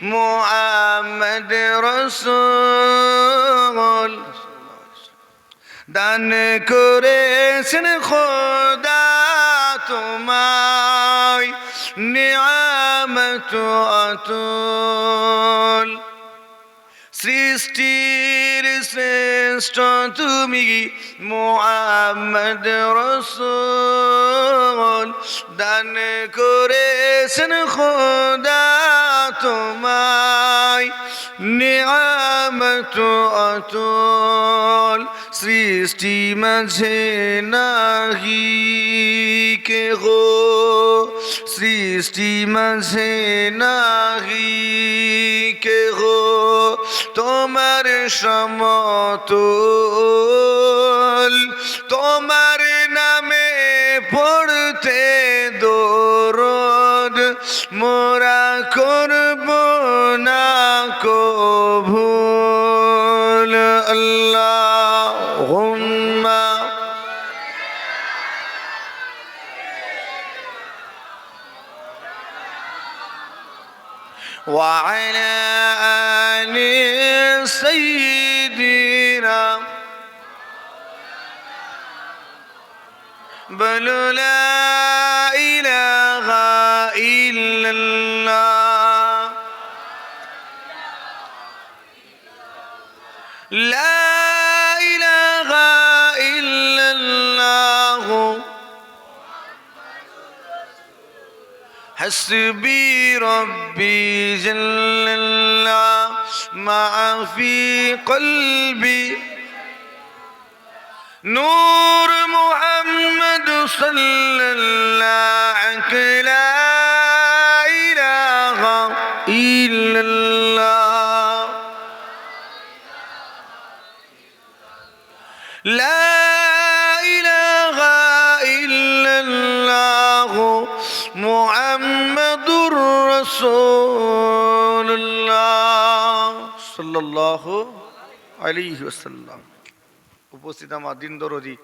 মুহাম্মদ রাসূল দান করেছেন খোদা তোমায় নিয়ামত অতুল সৃষ্টির শ্রেষ্ঠ তুমি মুহাম্মদ রাসূল দান করেছেন খোদা তোমায় নিয়ামত অতুল সৃষ্টি মাঝে নাহি কে গো সৃষ্টি মাঝে নাহি কে গো তোমার সমতুল তোমার নামে পড়তে দরুদ মোরা করব না কবুল আল্লাহুম্মা ওয়া আলা আলি সাইয়্যিদিনা বলো লা ইলাহা ইল্লাল্লাহ লা ইলাহা ইল্লাল্লাহ হাসবি রব্বি জাল্লাল্লাহ মা ফি কলবি নূর মুহাম্মদ সাল্লাল্লাহু লা ইলাহা ইল্লাল্লাহ লা ইলাহা ইল্লাল্লাহ মুহাম্মাদুর রাসূলুল্লাহ সাল্লাল্লাহু আলাইহি ওয়াসাল্লাম। উপস্থিত আমার দিন দরদি